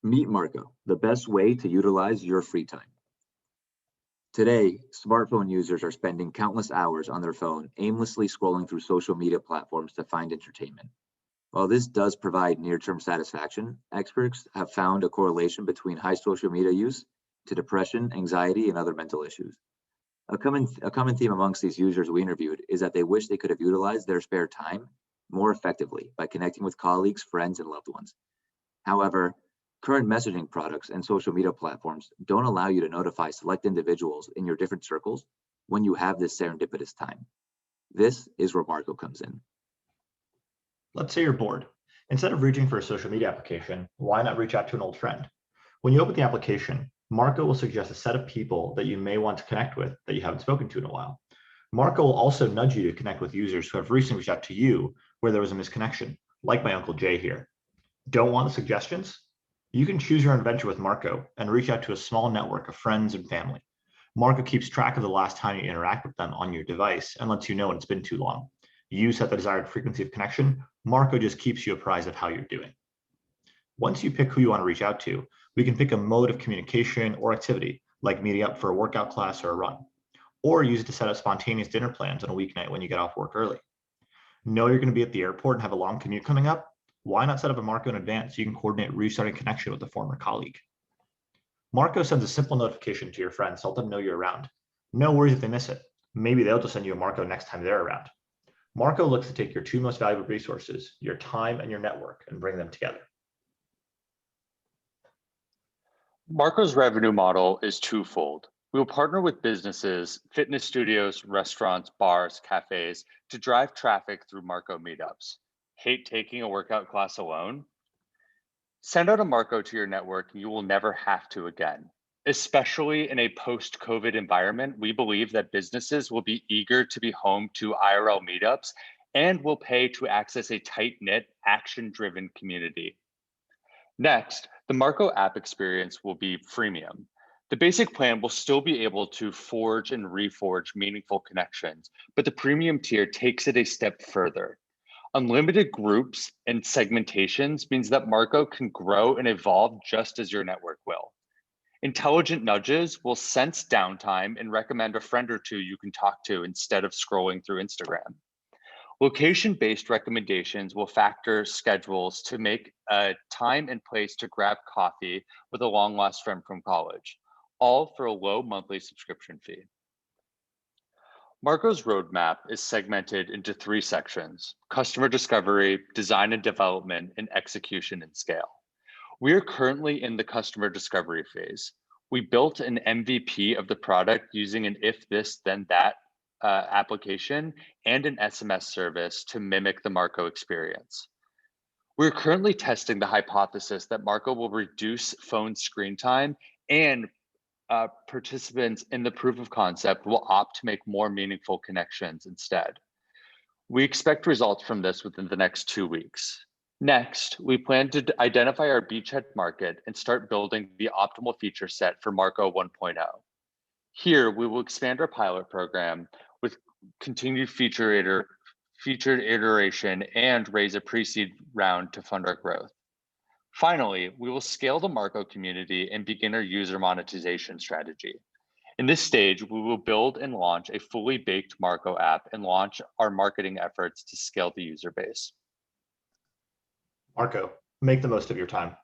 Meet Marco, the best way to utilize your free time. Today, smartphone users are spending countless hours on their phone, aimlessly scrolling through social media platforms to find entertainment. While this does provide near-term satisfaction, experts have found a correlation between high social media use to depression, anxiety, and other mental issues. A common theme amongst these users we interviewed is that they wish they could have utilized their spare time more effectively by connecting with colleagues, friends, and loved ones. However, current messaging products and social media platforms don't allow you to notify select individuals in your different circles when you have this serendipitous time. This is where Marco comes in. Let's say you're bored. Instead of reaching for a social media application, why not reach out to an old friend? When you open the application, Marco will suggest a set of people that you may want to connect with that you haven't spoken to in a while. Marco will also nudge you to connect with users who have recently reached out to you where there was a misconnection, like my Uncle Jay here. Don't want the suggestions? You can choose your own adventure with Marco and reach out to a small network of friends and family. Marco keeps track of the last time you interact with them on your device and lets you know when it's been too long. You set the desired frequency of connection, Marco just keeps you apprised of how you're doing. Once you pick who you want to reach out to, we can pick a mode of communication or activity, like meeting up for a workout class or a run, or use it to set up spontaneous dinner plans on a weeknight when you get off work early. Know you're going to be at the airport and have a long commute coming up? Why not set up a Marco in advance so you can coordinate restarting connection with a former colleague? Marco sends a simple notification to your friends to let them know you're around. No worries if they miss it. Maybe they'll just send you a Marco next time they're around. Marco looks to take your two most valuable resources, your time and your network, and bring them together. Marco's revenue model is twofold. We will partner with businesses, fitness studios, restaurants, bars, cafes to drive traffic through Marco meetups. Hate taking a workout class alone? Send out a Marco to your network and you will never have to again. Especially in a post-COVID environment, we believe that businesses will be eager to be home to IRL meetups and will pay to access a tight-knit, action-driven community. Next, the Marco app experience will be freemium. The basic plan will still be able to forge and reforge meaningful connections, but the premium tier takes it a step further. Unlimited groups and segmentations means that Marco can grow and evolve just as your network will. Intelligent nudges will sense downtime and recommend a friend or two you can talk to instead of scrolling through Instagram. Location-based recommendations will factor schedules to make a time and place to grab coffee with a long-lost friend from college, all for a low monthly subscription fee. Marco's roadmap is segmented into three sections: customer discovery, design and development, and execution and scale. We are currently in the customer discovery phase. We built an MVP of the product using an if this, then that application and an SMS service to mimic the Marco experience. We're currently testing the hypothesis that Marco will reduce phone screen time, and participants in the proof of concept will opt to make more meaningful connections instead. We expect results from this within the next 2 weeks. Next, we plan to identify our beachhead market and start building the optimal feature set for Marco 1.0. Here, we will expand our pilot program with continued featured iteration and raise a pre-seed round to fund our growth. Finally, we will scale the Marco community and begin our user monetization strategy. In this stage, we will build and launch a fully baked Marco app and launch our marketing efforts to scale the user base. Marco, make the most of your time.